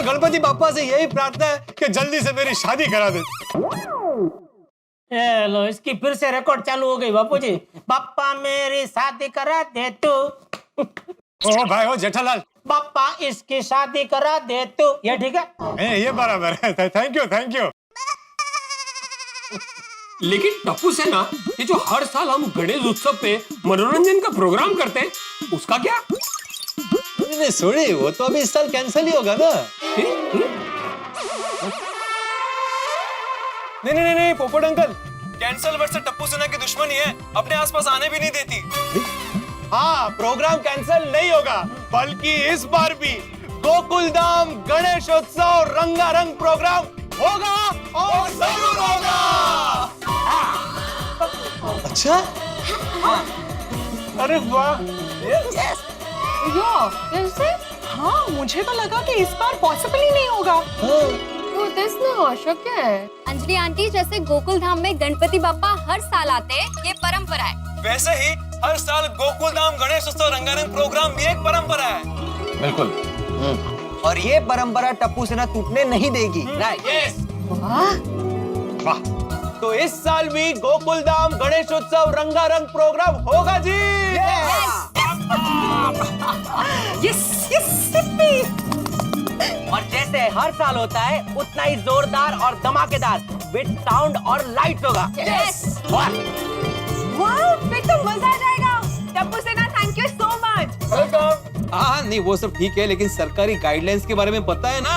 गणपति बापा से यही प्रार्थना है कि जल्दी से मेरी शादी करा दे। लो, इसकी फिर से रिकॉर्ड चालू हो गई बापूजी। बापा मेरी शादी करा दे तू। ओ भाई ओ जेठालाल, बापा इसकी शादी करा दे तू। ये ठीक है? ये बराबर है। Thank you thank you. लेकिन टप्पू सेना, ये जो हर साल हम गणेश उत्सव पे मनोरंजन का प्रोग्राम करते हैं, उसका क्या? नहीं सॉरी, वो तो अभी इस साल कैंसिल ही होगा ना। नहीं पोपट अंकल, कैंसल वर्ड से टप्पू सेना की दुश्मनी है, अपने आसपास आने भी नहीं देती। हाँ, प्रोग्राम कैंसिल नहीं होगा, बल्कि इस बार भी गोकुलधाम गणेशोत्सव रंगारंग प्रोग्राम होगा और जरूर होगा। अच्छा? अरे वाह। कैसे? हाँ, मुझे तो लगा कि इस बार पॉसिबल ही नहीं होगा। अशोक क्या है? अंजलि आंटी, जैसे गोकुल धाम में गणपति बापा हर साल आते हैं, ये परंपरा है। वैसे ही हर साल गोकुलधाम गणेशोत्सव रंगारंग प्रोग्राम भी एक परंपरा है। बिल्कुल। और ये परंपरा टप्पू सेना टूटने नहीं देगी। यस। वाह। तो इस साल भी गोकुलधाम गणेशोत्सव रंगारंग प्रोग्राम होगा जी। और जैसे हर साल होता है, उतना ही जोरदार और धमाकेदार विद साउंड और लाइट्स होगा। वाह, फिर तो मजा आ जाएगा। टप्पू सेना, थैंक यू सो मच। हाँ नहीं वो सब ठीक है, लेकिन सरकारी गाइडलाइंस के बारे में पता है ना?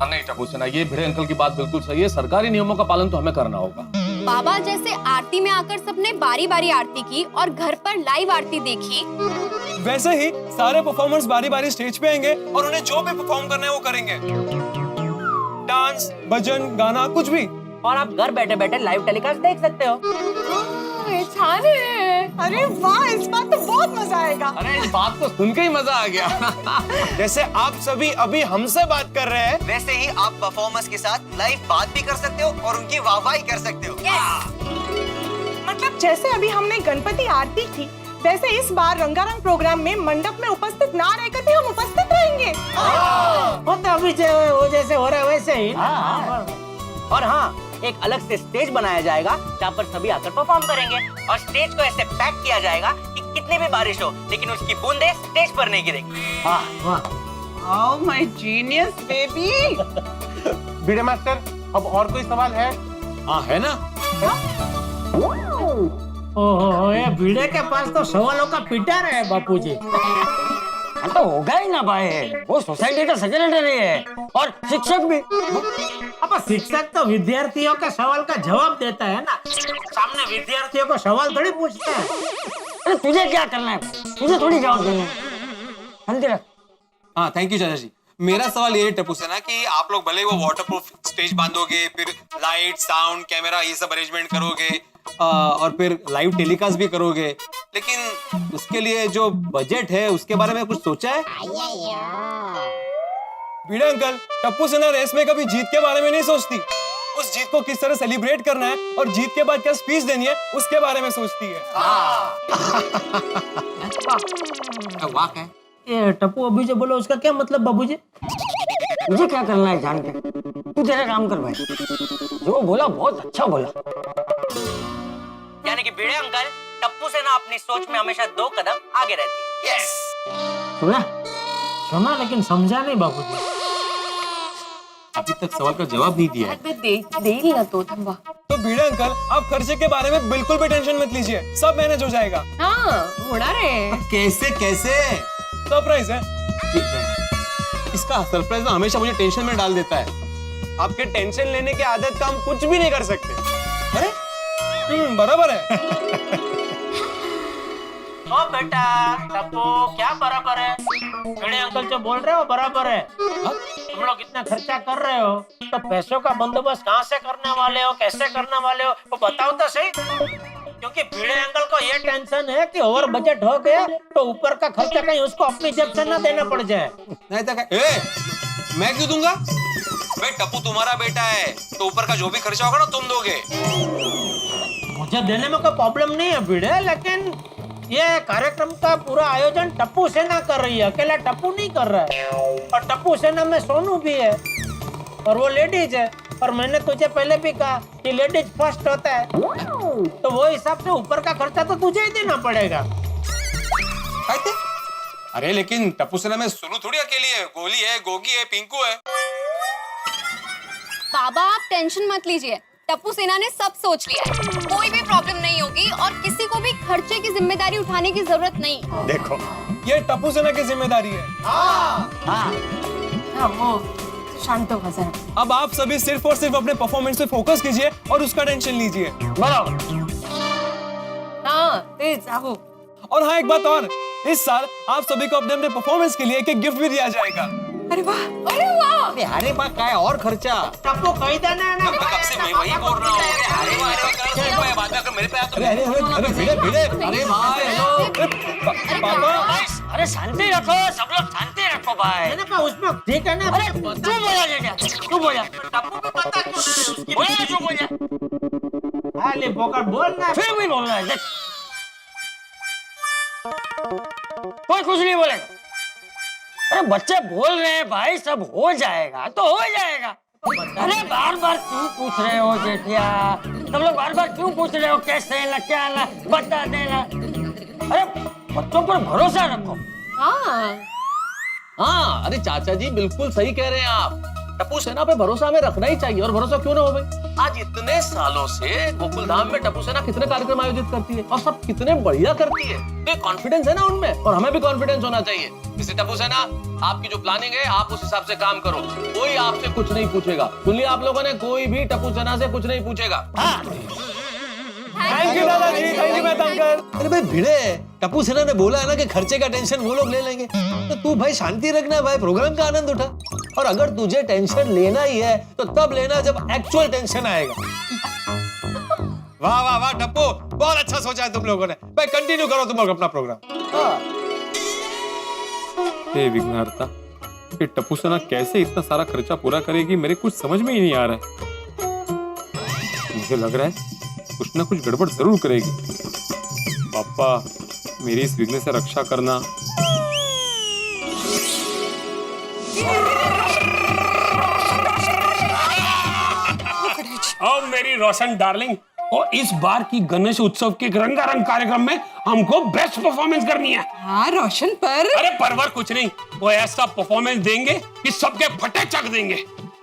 नहीं टप्पू सेना, ये भिड़े अंकल की बात बिल्कुल सही है। सरकारी नियमों का पालन तो हमें करना होगा। बाबा, जैसे आरती में आकर सबने बारी बारी आरती की और घर पर लाइव आरती देखी, वैसे ही सारे परफॉर्मर्स बारी बारी स्टेज पे आएंगे और उन्हें जो भी परफॉर्म करना है वो करेंगे। डांस, भजन, गाना, कुछ भी। और आप घर बैठे बैठे लाइव टेलीकास्ट देख सकते हो। छान है। अरे वाह, इस बार तो बहुत मजा आएगा। अरे इस बात को सुन के ही मजा आ गया। जैसे आप सभी अभी हमसे बात कर रहे हैं, वैसे ही आप परफॉर्मर्स के साथ लाइव बात भी कर सकते हो और उनकी वाहवाही कर सकते हो। मतलब जैसे अभी हमने गणपति आरती की, वैसे इस बार रंगारंग प्रोग्राम में मंडप में उपस्थित ना रहकर भी हम उपस्थित रहेंगे। वो तो अभी वो जैसे हो रहा है वैसे ही। और हाँ, एक अलग से स्टेज बनाया जाएगा जहाँ पर सभी आकर परफॉर्म करेंगे और स्टेज को ऐसे पैक किया जाएगा कि कितनी भी बारिश हो, लेकिन उसकी बूंदें स्टेज पर नहीं गिरेगी। Oh my genius baby. Bhide master, अब और कोई सवाल है? हाँ है ना? ओहो, ये भिड़े के पास तो सवालों का पिटार है बापूजी। तो होगा ही ना भाई, वो सोसाइटी का सेक्रेटरी है और शिक्षक भी। अब शिक्षक तो विद्यार्थियों के सवाल का जवाब देता है ना, सामने विद्यार्थियों को सवाल थोड़ी पूछता है। अरे तुझे क्या करना है, तुझे थोड़ी जवाब देना है। हाँ थैंक यू चाचा जी। मेरा सवाल ये है टप्पू सेना कि आप लोग भले वो वाटरप्रूफ स्टेज बांधोगे, फिर लाइट, साउंड, कैमरा ये सब अरेंजमेंट करोगे और फिर लाइव टेलीकास्ट भी करोगे, लेकिन उसके लिए जो बजट है उसके बारे में कुछ सोचा है? भिड़े अंकल, टप्पू सेना रेस में कभी जीत के बारे में नहीं सोचती, उस जीत को किस तरह सेलिब्रेट करना है और जीत के बाद क्या स्पीच देनी है उसके बारे में सोचती है। वाह है। ये टप्पू अभी जो बोलो उसका क्या मतलब बाबूजी? मुझे क्या करना है जान के, तू तेरा काम कर भाई। जो बोला बहुत अच्छा बोला। यानी कि भिड़े अंकल, टप्पू सेना अपनी सोच में हमेशा 2 कदम आगे रहती है। सुना लेकिन समझा नहीं बाबूजी। अभी तक सवाल का जवाब नहीं दिया है। दे ही ना तो थम्बा। तो भिड़े अंकल, आप खर्चे के बारे में बिल्कुल भी टेंशन मत लीजिए, सब मैनेज हो जाएगा। हाँ, उड़ा रहे। कैसे कैसे? सरप्राइज है। इसका सरप्राइज ना हमेशा मुझे टेंशन में डाल देता है। आपके टेंशन लेने की आदत का हम कुछ भी नहीं कर सकते। अरे बराबर है। ओ बेटा टप्पू, क्या बराबर है? भिड़े अंकल जो बोल रहे हो बराबर है। तुम लोग इतना खर्चा कर रहे हो तो पैसों का बंदोबस्त कहाँ से करने वाले हो, कैसे करने वाले हो वो बताओ तो सही। क्योंकि भिड़े अंकल को ये टेंशन है कि ओवर बजट हो गया तो ऊपर का खर्चा कहीं उसको अपनी जेब से ना देना पड़ जाए। नहीं तो मैं क्यों दूंगा? भाई टप्पू तुम्हारा बेटा है तो ऊपर का जो भी खर्चा होगा ना तुम दोगे। मुझे देने में कोई प्रॉब्लम नहीं है भिड़े, लेकिन ये कार्यक्रम का पूरा आयोजन टप्पू सेना कर रही है, अकेला टप्पू नहीं कर रहा है। और टप्पू सेना में सोनू भी है और वो लेडीज है। और मैंने तुझे पहले भी कहा कि लेडीज फर्स्ट होता है, तो वो हिसाब से ऊपर का खर्चा तो तुझे ही देना पड़ेगा। अरे लेकिन टप्पू सेना में सोनू थोड़ी अकेली है, गोली है, गोगी है, पिंकू है। बाबा आप टेंशन मत लीजिए, टप्पू सेना ने सब सोच लिया है, कोई भी प्रॉब्लम नहीं होगी और किसी को भी खर्चे की जिम्मेदारी उठाने की जरूरत नहीं। देखो ये टप्पू सेना की जिम्मेदारी है। हाँ वो शांत हो जरा। अब आप सभी सिर्फ और सिर्फ अपने परफॉर्मेंस पे फोकस कीजिए और उसका टेंशन लीजिए। हाँ तेज आओ। और हाँ एक बात और, इस साल आप सभी को अपने अपने परफॉर्मेंस के लिए एक गिफ्ट भी दिया जाएगा। अरे वाह अरे वाह। अरे बा क्या है और खर्चा? टप्पू कही देना है ना। कब से मैं वही बोल रहा हूँ। बाद में अगर मेरे पे आया तो अरे भिड़े भिड़े। अरे भाई पापा अरे शांति रखो, सब लोग शांति रखो भाई। मैंने कहा उसमें ठीक है ना। अरे तू बोला लेगा, तू बोला। टप्पू को पता बोला जो बोला। खाली बोकर बोलना फिर भी बोलना है। कोई कुछ नहीं बोलेगा। अरे बच्चे बोल रहे हैं भाई, सब हो जाएगा तो हो जाएगा। अरे बार बार क्यों पूछ रहे हो जेठिया? तुम लोग बार बार क्यों पूछ रहे हो कैसे ना क्या ना बता देना। अरे बच्चों पर भरोसा रखो। हाँ अरे चाचा जी बिल्कुल सही कह रहे हैं आप। टप्पू सेना पे भरोसा हमें रखना ही चाहिए। और भरोसा क्यों ना हो भाई? आज इतने सालों से गोकुल धाम में टप्पू सेना कितने कार्यक्रम आयोजित करती है और सब कितने बढ़िया करती है। तो कॉन्फिडेंस है ना उनमें, और हमें भी कॉन्फिडेंस होना चाहिए। इसी टप्पू सेना आपकी जो प्लानिंग है आप उस हिसाब से काम करो। कोई आपसे कुछ नहीं पूछेगा। सुन लिया आप लोगों ने? कोई भी टप्पू सेना से कुछ नहीं पूछेगा। थैंक यू दादाजी, थैंक यू मेहता अंकल। अरे भाई भिड़े, टप्पू सेना ने बोला है ना कि खर्चे का टेंशन वो लोग ले लेंगे, तो तू भाई शांति रखना भाई, प्रोग्राम का आनंद उठा। और अगर तुझे टेंशन लेना ही है तो तब लेना जब एक्चुअल टेंशन आएगा। वाह वाह वाह टप्पू, बहुत अच्छा सोचा है तुम लोगों ने। भाई कंटिन्यू करो तुम लोग अपना प्रोग्राम। हे विघ्नहर्ता, ये टप्पू सेना कैसे इतना सारा खर्चा पूरा करेगी, मेरे कुछ समझ में ही नहीं आ रहा है। मुझे लग रहा है कुछ ना कुछ गड़बड़ जरूर करेगी। पापा मेरी इस विघ्न से रक्षा करना। अब मेरी रोशन डार्लिंग, और इस बार की गणेश उत्सव के रंगारंग कार्यक्रम में हमको बेस्ट परफॉर्मेंस करनी है। हाँ रोशन पर। अरे परवर कुछ नहीं, वो ऐसा परफॉर्मेंस देंगे कि सबके फटे चक देंगे।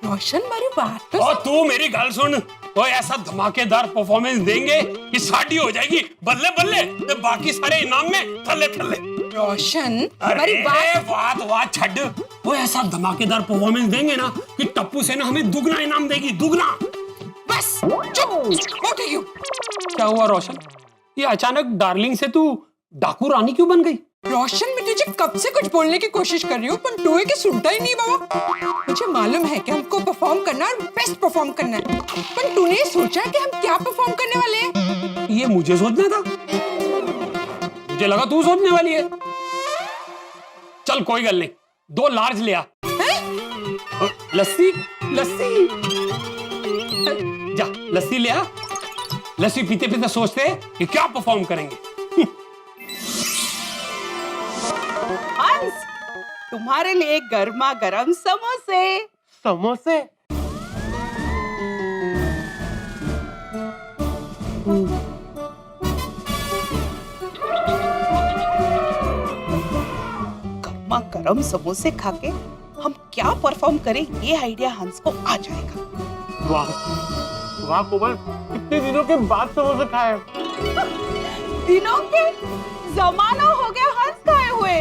रोशन मेरी बात तो। और तू मेरी गल सुन, वो ऐसा धमाकेदार परफॉर्मेंस देंगे कि शादी हो जाएगी बल्ले बल्ले, तो बाकी सारे इनाम में थल्ले थल्ले। रोशन मेरी बात छड़, वो ऐसा धमाकेदार परफॉर्मेंस देंगे ना कि टप्पू सेना हमें दुगना इनाम देगी, दुगना। बस चुप। क्या हुआ रोशन? ये अचानक डार्लिंग से तू डाकू रानी क्यों बन गई? रोशन मैं तुझे कब से कुछ बोलने की कोशिश कर रही हूँ, पर तू है कि सुनता ही नहीं बाबा। मुझे मालूम है कि हमको परफॉर्म करना है और बेस्ट परफॉर्म करना है, पर तूने सोचा कि हम क्या परफॉर्म करने वाले हैं? ये मुझे सोचना था, मुझे लगा तू सोचने वाली है। चल कोई गल नहीं, 2 लार्ज ले आ। लस्सी लस्सी जा, लस्सी ले आ। लस्सी पीते पीते सोचते हैं कि क्या परफॉर्म करेंगे। हंस, तुम्हारे लिए गर्मा गर्म समोसे। समोसे? गर्मा गर्म समोसे खाके हम क्या परफॉर्म करें, ये आइडिया हंस को आ जाएगा। वाह वाह कोमल, कितने दिनों के बाद समोसे खाए। दिनों के जमाना हो गया हंस खाए हुए।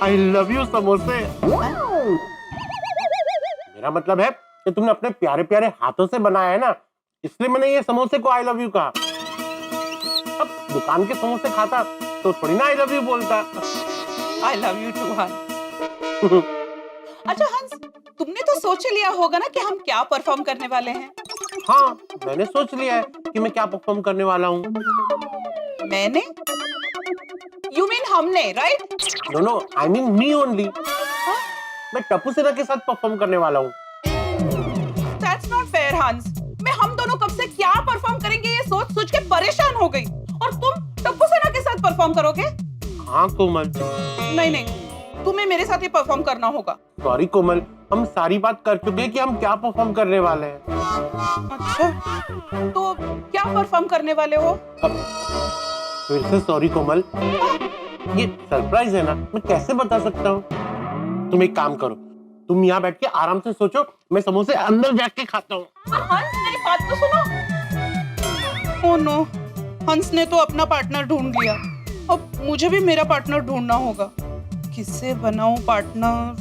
आई लव यू समोसे। मेरा मतलब है कि तुमने अपने प्यारे प्यारे हाथों से बनाया है ना, इसलिए मैंने ये समोसे को आई लव यू कहा। अब दुकान के समोसे खाता तो थोड़ी ना आई लव यू बोलता। आई लव यू टू हंस। अच्छा हंस, तुमने तो सोच लिया होगा ना कि हम क्या परफॉर्म करने वाले हैं? हाँ मैंने सोच लिया है कि मैं क्या परफॉर्म करने वाला हूँ। मैंने? You mean हमने, right? No no, I mean me only. मैं टप्पू सेना के साथ परफॉर्म करने वाला हूँ। That's not fair हंस। मैं हम दोनों कब से क्या परफॉर्म करेंगे ये सोच सोच के परेशान हो गई, और तुम परफॉर्म करोगे? हाँ कोमल, नहीं नहीं, तुम्हें मेरे साथ ही परफॉर्म करना होगा। सॉरी कोमल, हम सारी बात कर चुके हैं कि हम क्या परफॉर्म करने वाले हैं। अच्छा, तो क्या परफॉर्म करने वाले हो? फिर से सॉरी कोमल, ये सरप्राइज है ना, मैं कैसे बता सकता हूँ। तुम एक काम करो, तुम यहाँ बैठ के आराम से सोचो, मैं समोसे अंदर जाके खाता हूँ। हंस, मेरी बात तो सुनो। ओह नो, हंस ने तो अपना पार्टनर ढूंढ लिया। अब मुझे भी मेरा पार्टनर ढूंढना होगा। किससे बनाऊं पार्टनर?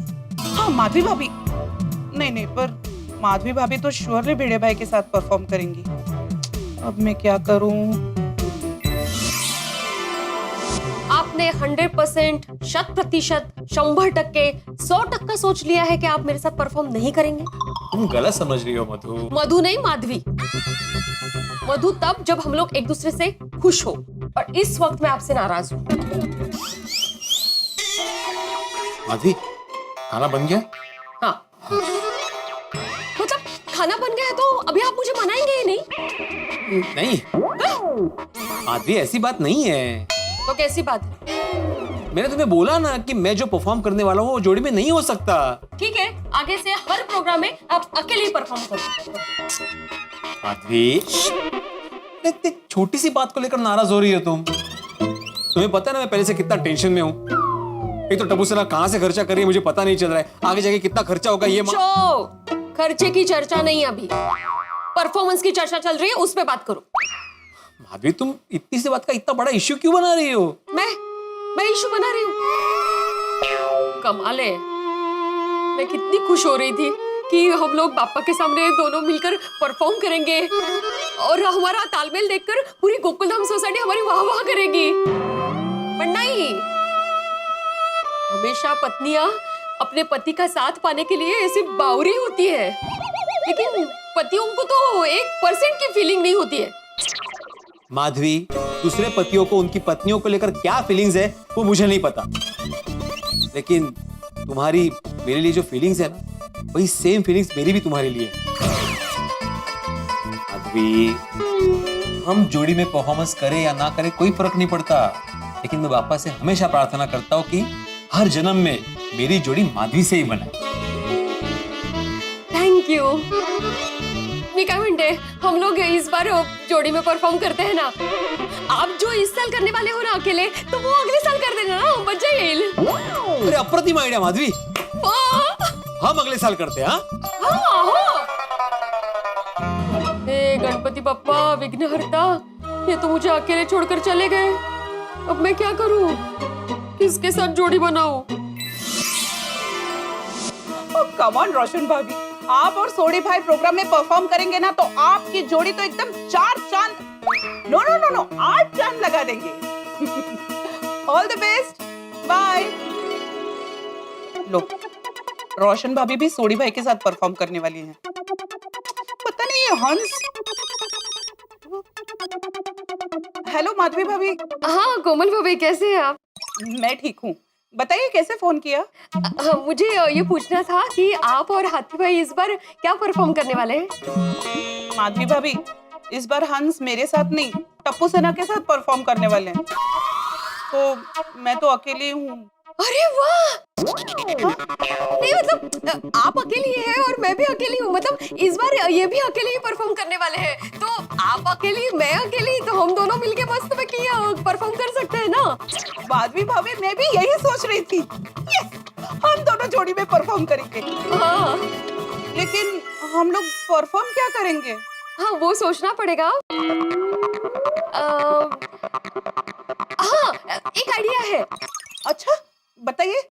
हाँ, माधवी भाभी। नहीं नहीं, पर माधवी भाभी तो श्योरली भिड़े भाई के साथ परफॉर्म करेंगी। अब मैं क्या करूं? आपने 100%, 100%, 100% 100% सोच लिया है कि आप मेरे साथ परफॉर्म नहीं करेंगे? तुम गलत समझ रही हो मधु। मधु नहीं, माधवी। मधु तब जब हम लोग एक दूसरे से खुश हो, और इस वक्त मैं आपसे नाराज हूँ। माधवी, खाना बन गया? हाँ, मतलब खाना बन गया है तो अभी आप मुझे मनाएंगे ही नहीं? नहीं माधवी, ऐसी बात नहीं है। तो कैसी बात है? मैंने तुम्हें बोला ना कि मैं जो परफॉर्म करने वाला हूँ वो जोड़ी में नहीं हो सकता। ठीक है, आगे से हर प्रोग्राम में आप अकेले ही परफॉर्म करो। माधवी, इतनी छोटी सी बात को लेकर नाराज हो रही हो तुम। तुम्हें पता है ना मैं पहले से कितना टेंशन में हूँ। एक तो टप्पू सेना कहाँ से खर्चा कर रही है मुझे पता नहीं चल रहा है, आगे जाके कितना खर्चा होगा ये खर्चे की चर्चा नहीं, अभी परफॉर्मेंस की चर्चा चल रही है, उस पे बात करो। माधवी, तुम इतनी सी बात का इतना बड़ा इश्यू क्यों बना रही हो? मैं इश्यू बना रही हूँ? कमाल है, मैं कितनी खुश हो रही थी कि हम लोग पापा के सामने दोनों मिलकर परफॉर्म करेंगे और हमारा तालमेल देखकर पूरी गोकुलधाम सोसाइटी हमारी वाह वाह करेगी। पर नहीं, हमेशा पत्नियां अपने पति का साथ पाने के लिए ऐसी बावरी होती है, लेकिन पतियों को तो 1% की फीलिंग नहीं होती है। माधवी, दूसरे पतियों को उनकी पत्नियों को लेकर क्या फीलिंग्स है वो मुझे नहीं पता, लेकिन तुम्हारी मेरे लिए जो फीलिंग्स है ना, वही सेम फीलिंग्स मेरी भी तुम्हारे लिए है। माधवी, हम जोड़ी में परफॉर्मेंस करें या ना करें कोई फर्क नहीं पड़ता, लेकिन मैं बापा से हमेशा प्रार्थना करता हूँ कि हर जन्म में मेरी जोड़ी माधवी से ही बने। Thank you. मैं क्या म्हणते, हम लोग इस बार जोड़ी में परफॉर्म करते हैं ना। आप जो इस साल करने वाले हो ना अकेले, तो वो अगले साल कर देना ना, मजा येईल। अरे अप्रतिम आइडिया माधवी, हम अगले साल करते हैं। हे गणपति बप्पा विघ्नहर्ता, ये तो मुझे अकेले छोड़कर चले गए। अब मैं क्या करूं? किसके साथ जोड़ी बनाऊं? कम ऑन रोशन भाभी, आप और सोडी भाई प्रोग्राम में परफॉर्म करेंगे ना, तो आपकी जोड़ी तो एकदम 4 चांद, नो 8 चांद लगा देंगे। All the best, bye. लो, रोशन भाभी भी सोडी भाई के साथ परफॉर्म करने वाली हैं। पता नहीं ये हंस। हेलो माधवी भाभी। हाँ कोमल भाभी, कैसे हैं आप? मैं ठीक हूँ, बताइए कैसे फोन किया? मुझे ये पूछना था कि आप और हाथी भाई इस बार क्या परफॉर्म करने वाले हैं? माधवी भाभी, इस बार हंस मेरे साथ नहीं, टप्पू सेना के साथ परफॉर्म करने वाले हैं, तो मैं तो अकेली हूँ। अरे वाह! नहीं मतलब आप अकेली हैं और मैं भी अकेली हूँ, मतलब इस बार ये भी अकेले ही परफॉर्म करने वाले हैं, तो आप अकेली मैं अकेली, तो हम दोनों मिलके मस्त में परफॉर्म कर सकते हैं ना। माधवी भाभी, मैं भी यही सोच रही थी। यस, हम दोनों जोड़ी में परफॉर्म करेंगे। हाँ, लेकिन हम लोग परफॉर्म क्या करेंगे? हाँ वो सोचना पड़ेगा। हाँ, एक आइडिया है। अच्छा, बताइए।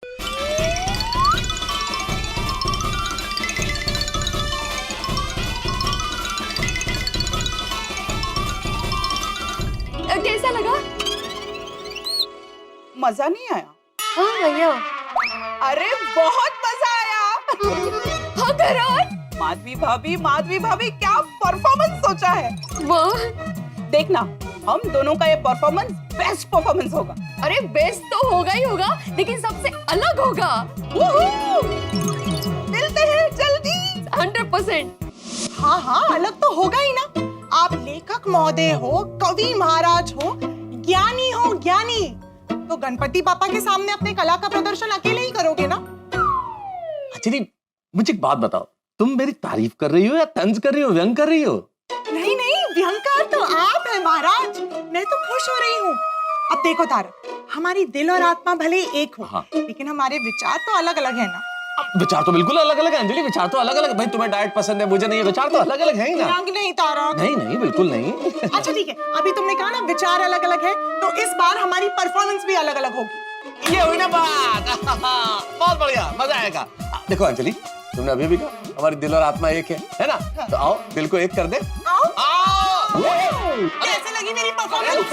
कैसा लगा? मजा नहीं आया? हाँ भैया। अरे बहुत मजा आया। हाँ करण। माधवी भाभी क्या परफॉर्मेंस सोचा है। वाह, देखना हम दोनों का ये परफॉर्मेंस बेस्ट परफॉर्मेंस होगा। अरे बेस्ट तो होगा ही होगा, लेकिन सबसे अलग होगा। मिलते हैं जल्दी। 100%। हाँ, अलग तो होगा ही ना। आप लेखक महोदय हो, कवि महाराज हो, ज्ञानी हो, ज्ञानी। तो गणपति पापा के सामने अपने कला का प्रदर्शन अकेले ही करोगे ना? एक्चुअली मुझे एक बात बताओ, तुम मेरी तारीफ कर रही हो या तंज कर रही हो, व्यंग कर रही हो? नहीं नहीं, व्यंगकार तो आप है महाराज। मैं तो खुश हो रही हूँ। अब देखो तारक, हमारी दिल और आत्मा भले एक हो, हाँ। लेकिन हमारे विचार तो अलग अलग है ना। विचार तो बिल्कुल अलग अलग है अंजलि, विचार तो अलग अलग। भाई तुम्हें डाइट पसंद है, मुझे नहीं है, विचार तो अलग अलग है ही ना। व्यंग नहीं तारक। नहीं नहीं, बिल्कुल नहीं। अच्छा ठीक है, अभी तुमने कहा ना विचार अलग अलग है, तो इस बार हमारी परफॉर्मेंस भी अलग अलग होगी। ये हुई ना बात। बहुत बढ़िया, मजा आएगा। देखो अंजलि, तुमने अभी भी कहा हमारी दिल और आत्मा एक है ना? तो आओ दिल को एक कर दे। आओ। आओ। कैसे लगी मेरी performance?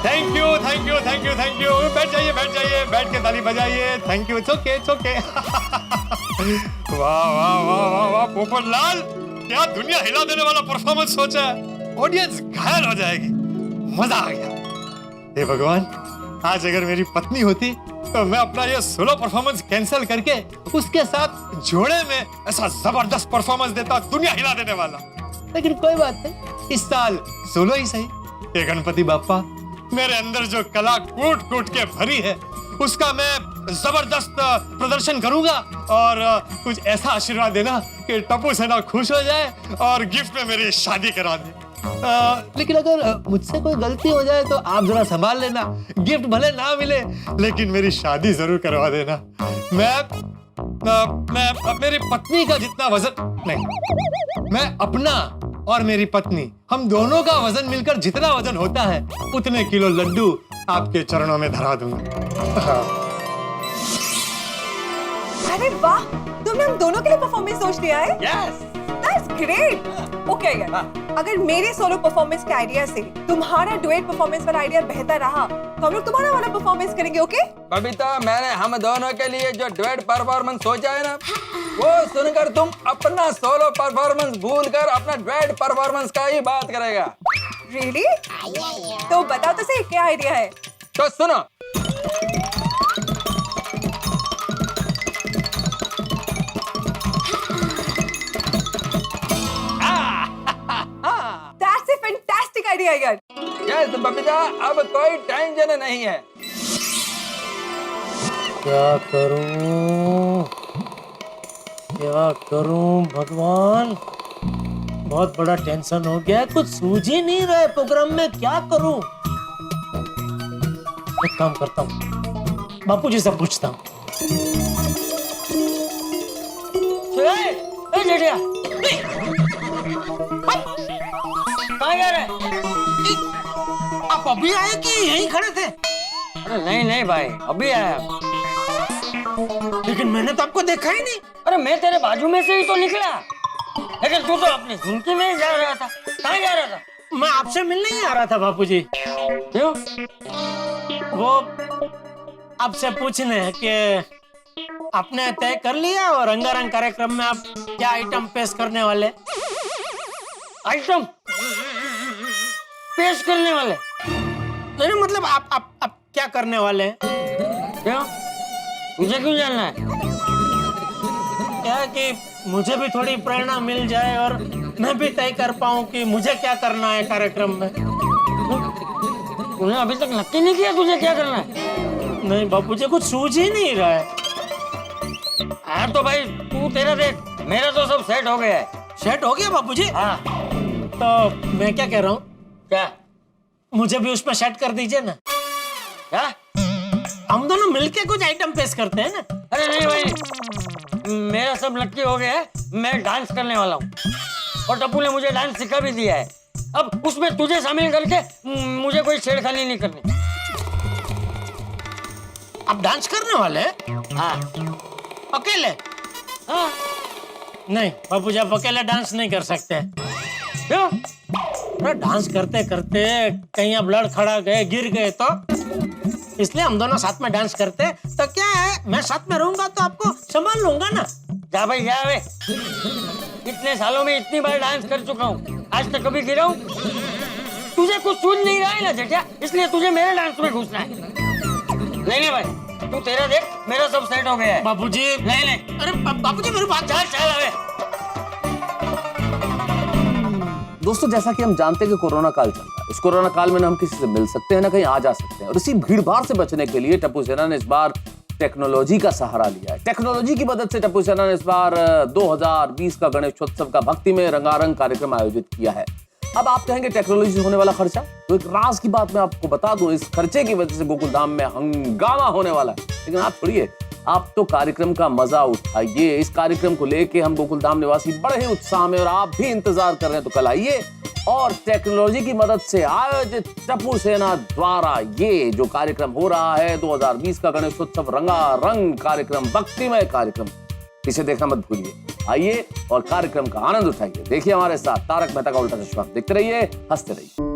Thank you thank you thank you thank you. बैठ जाइए बैठ जाइए, बैठ के ताली बजाइए। Thank you, it's okay it's okay. वाह वाह वाह वाह वाह पोपटलाल, क्या दुनिया हिला देने वाला परफॉर्मेंस सोचा है। ऑडियंस घायल हो जाएगी, मजा आ गया। हे भगवान, आज अगर मेरी पत्नी होती तो मैं अपना ये सोलो परफॉर्मेंस कैंसिल करके उसके साथ जोड़े में ऐसा जबरदस्त परफॉर्मेंस देता, दुनिया हिला देने वाला। लेकिन कोई बात नहीं, इस साल सोलो ही सही। ये गणपति बाप्पा, मेरे अंदर जो कला कूट कूट के भरी है उसका मैं जबरदस्त प्रदर्शन करूंगा, और कुछ ऐसा आशीर्वाद देना कि टप्पू सेना खुश हो जाए और गिफ्ट में मेरी शादी करा दे। लेकिन अगर मुझसे कोई गलती हो जाए तो आप जरा संभाल लेना। गिफ्ट भले ना मिले, लेकिन मेरी शादी जरूर करवा देना। मैं मेरी पत्नी का जितना वजन नहीं, मैं अपना और मेरी पत्नी, हम दोनों का वजन मिलकर जितना वजन होता है उतने किलो लड्डू आपके चरणों में धरा दूंगा। अरे वाह, तुमने हम दोनों के लिए परफॉर्मेंस सोच लिया है। Yes, that's great. ओके अगर मेरे सोलो परफॉर्मेंस के आइडिया से तुम्हारा डुएट परफॉर्मेंस वाला आइडिया बेहतर रहा तो हम लोग तुम्हारा वाला परफॉर्मेंस करेंगे। ओके बबीता, मैंने हम दोनों के लिए जो डुएट परफॉर्मेंस सोचा है ना, वो सुनकर तुम अपना सोलो परफॉर्मेंस भूलकर अपना डुएट परफॉर्मेंस का ही बात करेगा। रियली? तो बताओ तो सही क्या आइडिया है। तो सुनो, दैट्स अ फैंटास्टिक आइडिया यार। यस बबीता, अब कोई टेंशन नहीं है। क्या करूं, क्या करूं भगवान, बहुत बड़ा टेंशन हो गया। कुछ सूझ ही नहीं रहा है प्रोग्राम में, क्या करूं। एक काम करता हूं, बापू जी से पूछता हूं। जेठिया, कहाँ जा रहे? आप अभी आए कि यहीं खड़े थे? अरे नहीं नहीं भाई, अभी आया। लेकिन मैंने तो आपको देखा ही नहीं। अरे मैं तेरे बाजू में से ही तो निकला, लेकिन तू तो अपनी झुमकी में ही जा रहा था। कहाँ जा रहा था? मैं आपसे मिलने ही आ रहा था बापूजी। क्यों? वो आपसे पूछने कि आपने तय कर लिया और रंगारंग कार्यक्रम में आप क्या आइटम पेश करने वाले? आइटम पेश करने वाले? नहीं मतलब आप क्या करने वाले हैं? क्यों? मुझे क्यों जानना है? क्या कि मुझे भी थोड़ी प्रेरणा मिल जाए और मैं भी तय कर पाऊं कि मुझे क्या करना है कार्यक्रम में। तूने अभी तक नक्की नहीं किया तुझे क्या करना है? नहीं बापूजी, कुछ सूझ ही नहीं रहा है। हाँ तो भाई तू तेरा देख, मेरा तो सब सेट हो गया है। सेट हो गया बापूजी? हाँ। तो मैं क्या कह रहा हूँ, क्या? मुझे भी उसमें सेट कर दीजिए ना। क्या? हम दोनों मिलके कुछ आइटम पेश करते हैं ना। अरे नहीं भाई, मेरा सब नक्की हो गया है। मैं डांस करने वाला हूँ और टप्पू ने मुझे डांस सिखा भी दिया है। अब उसमें तुझे शामिल करके मुझे कोई छेड़खानी नहीं करनी। आप डांस करने वाले हैं? हाँ। अकेले? हाँ। नहीं बापूजी, आप अकेले डांस नहीं कर सकते। क्यों? अरे डांस करते करते कहीं आप लड़ खड़ा गए, गिर गए तो, इसलिए हम दोनों साथ में डांस करते। तो क्या है, मैं साथ में रहूंगा तो आपको संभाल लूंगा ना। जा भाई जा वे। इतने सालों में इतनी बार डांस कर चुका हूँ, आज तक कभी गिरा हूँ? तुझे कुछ सूझ नहीं रहा है ना जेठिया, इसलिए तुझे मेरे डांस में घुसना है। नहीं भाई, तू तेरा देख, मेरा सब सेट हो गया है। बापूजी नहीं, अरे बापूजी मेरी बात। चल चल अबे। दोस्तों, जैसा कि हम जानते हैं कि कोरोना काल चल रहा है, इस कोरोना काल में ना हम किसी से मिल सकते हैं ना कहीं आ जा सकते हैं, और इसी भीड़ भाड़ से बचने के लिए टप्पू सेना ने इस बार टेक्नोलॉजी का सहारा लिया है। टेक्नोलॉजी की मदद से टप्पू सेना ने इस बार 2020 का गणेशोत्सव का भक्ति में रंगारंग कार्यक्रम आयोजित किया है। अब आप कहेंगे टेक्नोलॉजी से होने वाला खर्चा, तो एक राज की बात मैं आपको बता दूं, इस खर्चे की वजह से गोकुल धाम में हंगामा होने वाला है। लेकिन आप छोड़िए, आप तो कार्यक्रम का मजा उठाइए। इस कार्यक्रम को लेके हम गोकुल धाम निवासी बड़े ही उत्साह में, और आप भी इंतजार कर रहे हैं, तो कल आइए और टेक्नोलॉजी की मदद से आयोजित टप्पू सेना द्वारा ये जो कार्यक्रम हो रहा है 2020 का गणेशोत्सव रंगारंग कार्यक्रम, भक्तिमय कार्यक्रम, इसे देखना मत भूलिए। आइए और कार्यक्रम का आनंद उठाइए। देखिए हमारे साथ तारक मेहता का उल्टा चश्मा। देखते रहिए, हंसते रहिए।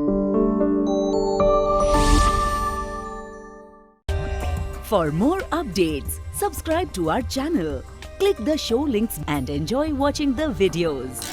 For more updates, subscribe to our channel, click the show links and enjoy watching the videos.